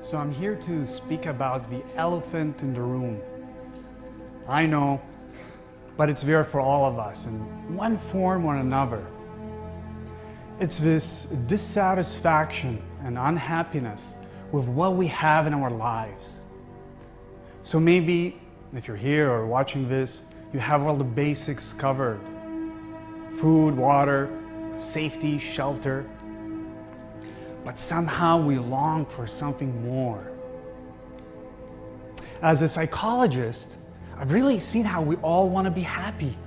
So I'm here to speak about the elephant in the room. I know, but it's there for all of us in one form or another. It's this dissatisfaction and unhappiness with what we have in our lives. So maybe if you're here or watching this, you have all the basics covered. Food, water, safety, shelter. But somehow we long for something more. As a psychologist, I've really seen how we all want to be happy,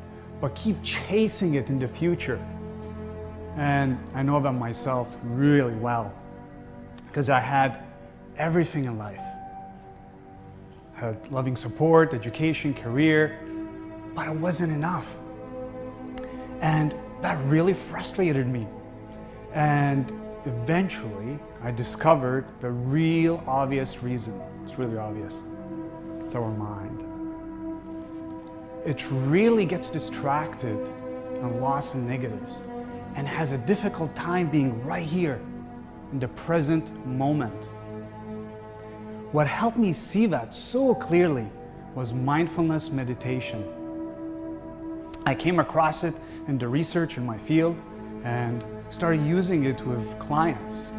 but keep chasing it in the future. And I know that myself really well, because I had everything in life. I had loving support, education, career, but it wasn't enough. And that really frustrated me. And eventually, I discovered the real obvious reason. It's really obvious. It's our mind. It really gets distracted and lost in negatives and has a difficult time being right here in the present moment. What helped me see that so clearly was mindfulness meditation. I came across it in the research in my field and started using it with clients.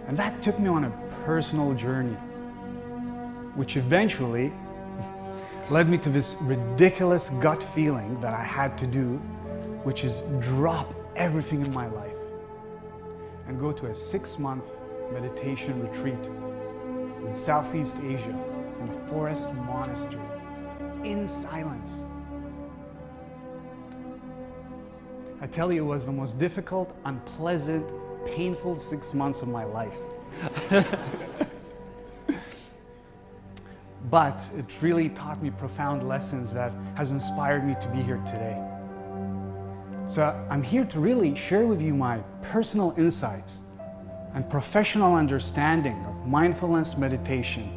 And that took me on a personal journey, which eventually led me to this ridiculous gut feeling that I had to do, which is drop everything in my life and go to a 6-month meditation retreat in Southeast Asia in a forest monastery in silence. I tell you, it was the most difficult, unpleasant, painful 6 months of my life. But it really taught me profound lessons that has inspired me to be here today. So I'm here to really share with you my personal insights and professional understanding of mindfulness meditation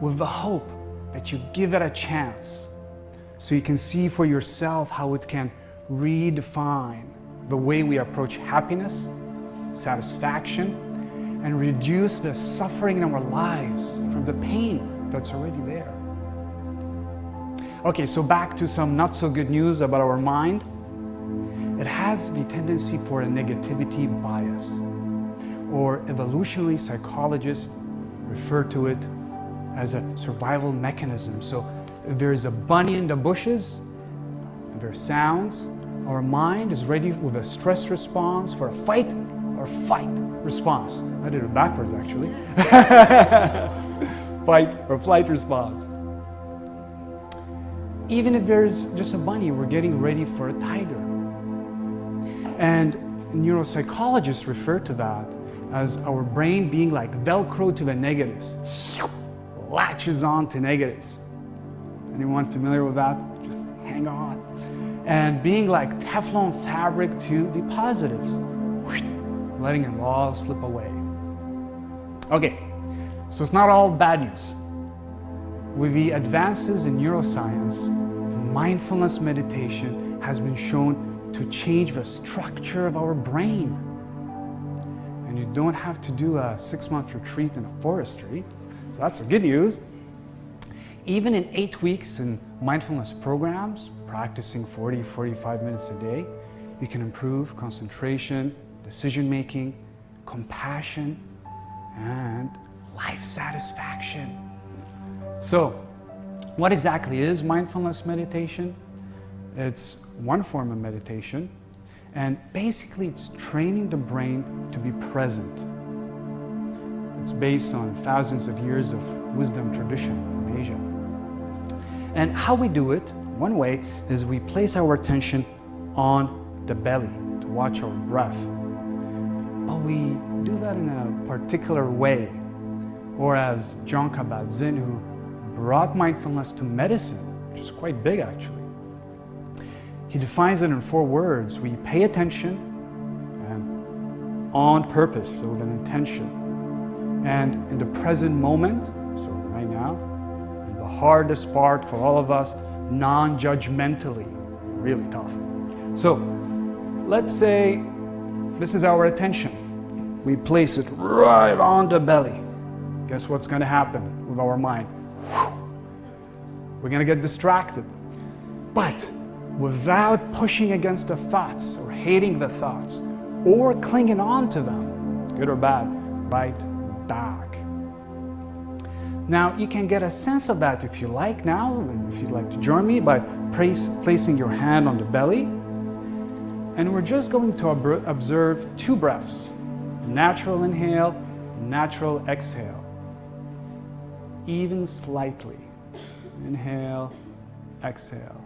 with the hope that you give it a chance so you can see for yourself how it can redefine the way we approach happiness, satisfaction, and reduce the suffering in our lives from the pain that's already there. Okay, so back to some not so good news about our mind. It has the tendency for a negativity bias, or evolutionary psychologists refer to it as a survival mechanism. So if there's a bunny in the bushes, and there's sounds, our mind is ready with a stress response for a fight or flight response. I did it backwards actually. Fight or flight response. Even if there's just a bunny, we're getting ready for a tiger. And neuropsychologists refer to that as our brain being like Velcro to the negatives, latches on to negatives. Anyone familiar with that? Just hang on. And being like Teflon fabric to the positives, letting it all slip away. Okay, so it's not all bad news. With the advances in neuroscience, mindfulness meditation has been shown to change the structure of our brain. And you don't have to do a 6-month retreat in a forestry, so that's the good news. Even in 8 weeks in mindfulness programs, practicing 45 minutes a day, you can improve concentration, decision-making, compassion, and life satisfaction. So, what exactly is mindfulness meditation? It's one form of meditation, and basically it's training the brain to be present. It's based on thousands of years of wisdom tradition in Asia. And how we do it, one way, is we place our attention on the belly to watch our breath. But we do that in a particular way, or as John Kabat-Zinn, who brought mindfulness to medicine, which is quite big actually. He defines it in 4 words. We pay attention and on purpose, so with an intention. And in the present moment, so right now, and the hardest part for all of us, non-judgmentally, really tough. So let's say this is our attention. We place it right on the belly. guess what's going to happen with our mind? We're going to get distracted. But without pushing against the thoughts or hating the thoughts or clinging on to them, good or bad, right back. Now, you can get a sense of that if you like now, and if you'd like to join me by placing your hand on the belly. And we're just going to observe 2 breaths. Natural inhale, natural exhale. Even slightly. Inhale, exhale.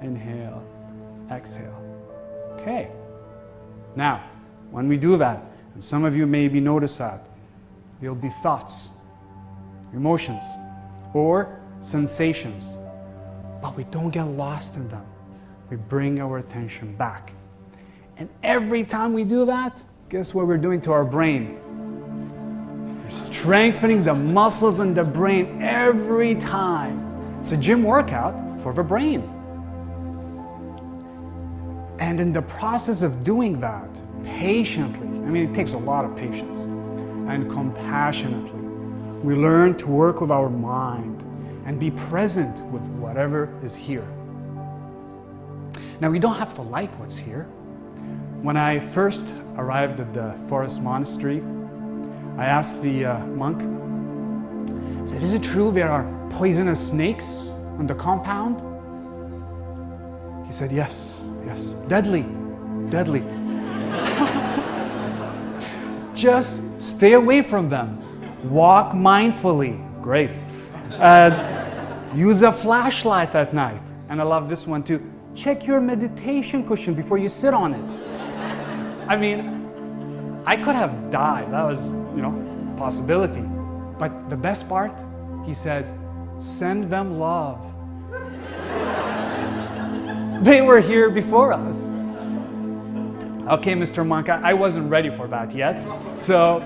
Inhale, exhale. Okay. Now, when we do that, and some of you maybe notice that, there'll be thoughts, emotions, or sensations, but we don't get lost in them. We bring our attention back. And every time we do that, guess what we're doing to our brain? We're strengthening the muscles in the brain every time. It's a gym workout for the brain. And in the process of doing that, patiently, I mean, it takes a lot of patience, and compassionately, we learn to work with our mind and be present with whatever is here. Now, we don't have to like what's here. When I first arrived at the forest monastery, I asked the monk, I said, is it true there are poisonous snakes on the compound? He said, yes, deadly. Just stay away from them. Walk mindfully. Great. Use a flashlight at night. And I love this one too. Check your meditation cushion before you sit on it. I mean, I could have died. That was, a possibility. But the best part, he said, send them love. They were here before us. Okay, Mr. Monk, I wasn't ready for that yet. So,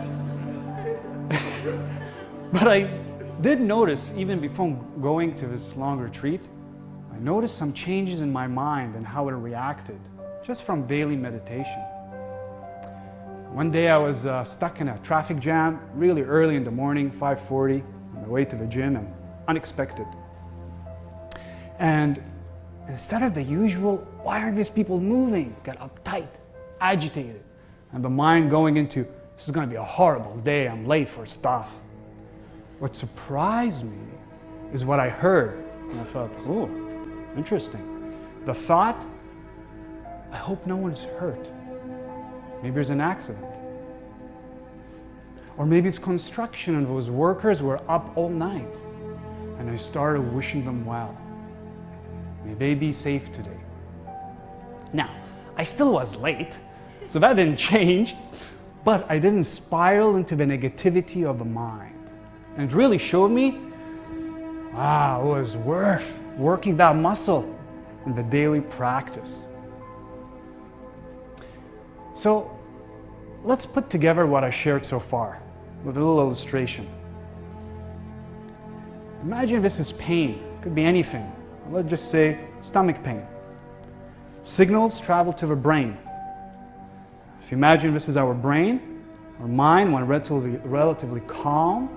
but I did notice, even before going to this long retreat, I noticed some changes in my mind and how it reacted, just from daily meditation. One day I was stuck in a traffic jam really early in the morning, 5:40, on the way to the gym, and unexpected. And instead of the usual, why are these people moving? Got uptight, agitated, and the mind going into, this is going to be a horrible day, I'm late for stuff. What surprised me is what I heard. And I thought, oh, interesting. The thought, I hope no one's hurt. Maybe there's an accident. Or maybe it's construction and those workers were up all night. And I started wishing them well. May they be safe today. Now, I still was late, so that didn't change, but I didn't spiral into the negativity of the mind. And it really showed me, it was worth working that muscle in the daily practice. So let's put together what I shared so far with a little illustration. Imagine this is pain. It could be anything. Let's just say stomach pain. Signals travel to the brain. If you imagine this is our brain, our mind, when relatively calm,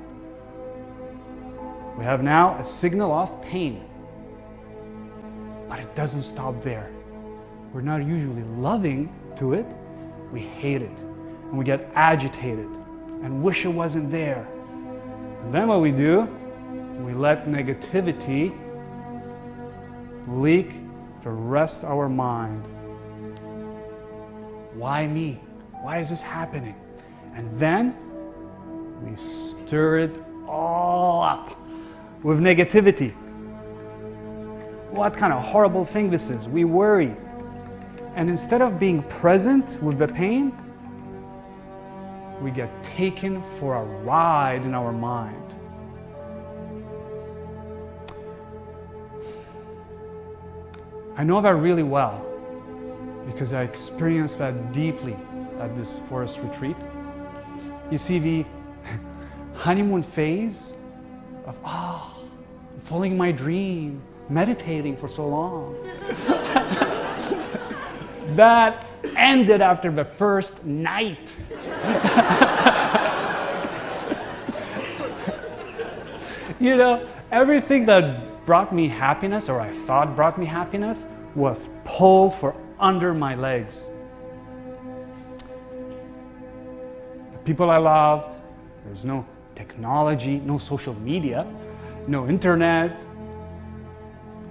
we have now a signal of pain. But it doesn't stop there. We're not usually loving to it. We hate it. And we get agitated and wish it wasn't there. And then what we do, we let negativity leak the rest of our mind. Why me? Why is this happening? And then we stir it all up with negativity. What kind of horrible thing this is? We worry. And instead of being present with the pain, we get taken for a ride in our mind. I know that really well because I experienced that deeply at this forest retreat. You see, the honeymoon phase of, I'm following my dream, meditating for so long. That ended after the first night. You know, everything that brought me happiness, or I thought brought me happiness, was pulled for under my legs. The people I loved, there's no technology, no social media, no internet,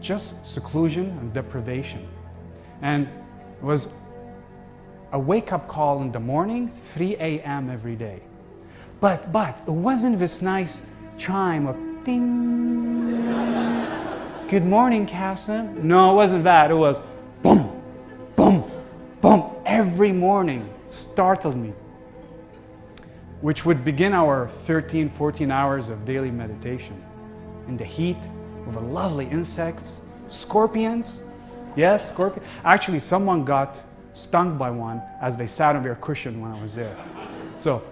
just seclusion and deprivation. And it was a wake-up call in the morning, 3 a.m. every day. But it wasn't this nice chime of ding. Good morning, Kasim. No, it wasn't that. It was boom, boom, boom. Every morning startled me, which would begin our 13, 14 hours of daily meditation in the heat with the lovely insects, scorpions. Yes, scorpion. Actually, someone got stung by one as they sat on their cushion when I was there. So,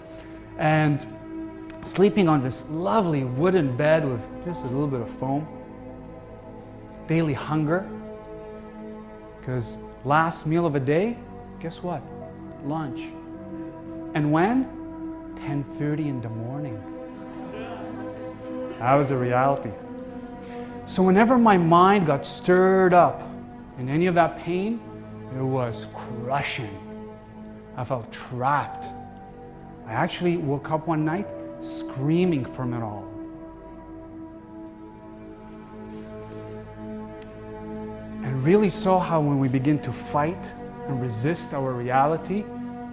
and sleeping on this lovely wooden bed with just a little bit of foam. Daily hunger, because last meal of the day, guess what? Lunch. And when? 10:30 in the morning. That was a reality. So whenever my mind got stirred up in any of that pain, it was crushing. I felt trapped. I actually woke up one night screaming from it all. And really saw how when we begin to fight and resist our reality,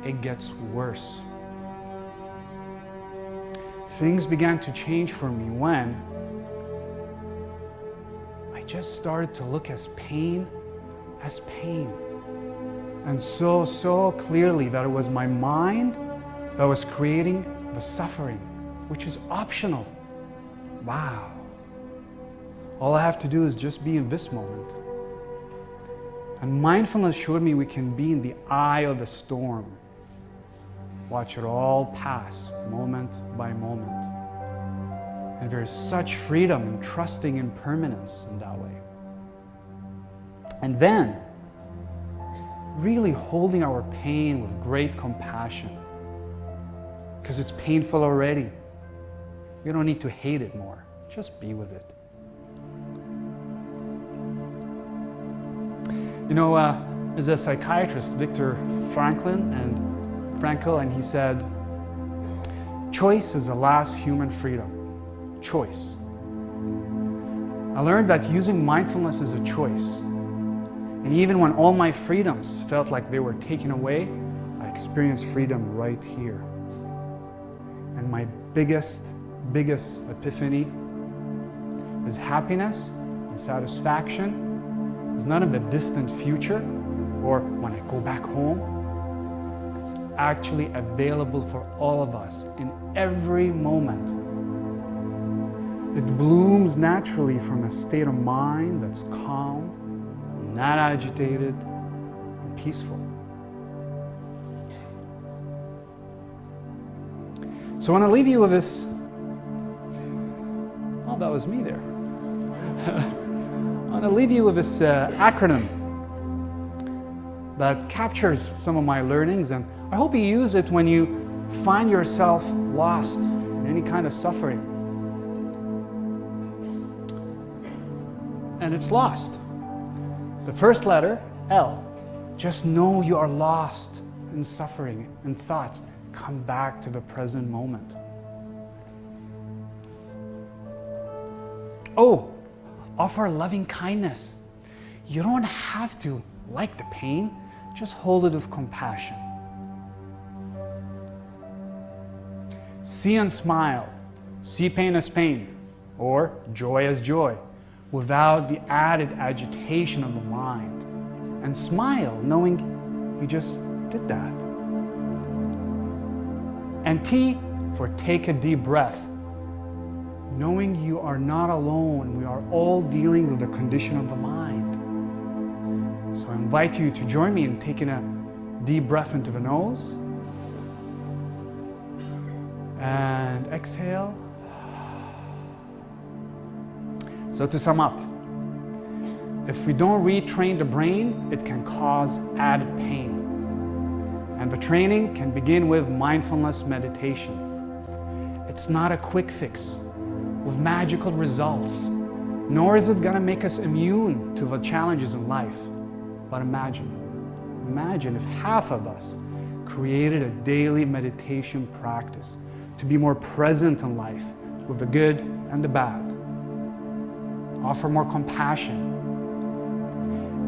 it gets worse. Things began to change for me when I just started to look as pain, and so clearly that it was my mind that was creating the suffering, which is optional. Wow. All I have to do is just be in this moment. And mindfulness showed me we can be in the eye of the storm. Watch it all pass, moment by moment. And there's such freedom in trusting impermanence in that way. And then, really holding our pain with great compassion. Because it's painful already. You don't need to hate it more. Just be with it. You know, there's a psychiatrist, Viktor Frankl, and he said, choice is the last human freedom. Choice. I learned that using mindfulness is a choice. And even when all my freedoms felt like they were taken away, I experienced freedom right here. And my biggest epiphany is happiness and satisfaction is not in the distant future or when I go back home. It's actually available for all of us in every moment. It blooms naturally from a state of mind that's calm, not agitated, and peaceful. So I want to leave you with this. Oh, that was me there. I want to leave you with this acronym that captures some of my learnings, and I hope you use it when you find yourself lost in any kind of suffering. And it's lost. The first letter, L. Just know you are lost in suffering and thoughts. Come back to the present moment. O. Offer loving kindness. You don't have to like the pain, just hold it with compassion. See and smile. See pain as pain, or joy as joy, without the added agitation of the mind. And smile, knowing you just did that. And T for take a deep breath. Knowing you are not alone, we are all dealing with the condition of the mind. So I invite you to join me in taking a deep breath into the nose. And exhale. So to sum up, if we don't retrain the brain, it can cause added pain. And the training can begin with mindfulness meditation. It's not a quick fix. with magical results, nor is it going to make us immune to the challenges in life. But imagine if half of us created a daily meditation practice to be more present in life with the good and the bad, offer more compassion,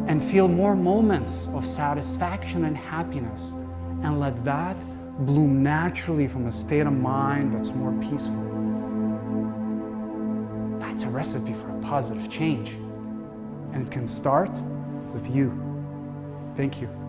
and feel more moments of satisfaction and happiness, and let that bloom naturally from a state of mind that's more peaceful. That's a recipe for a positive change, and it can start with you. Thank you.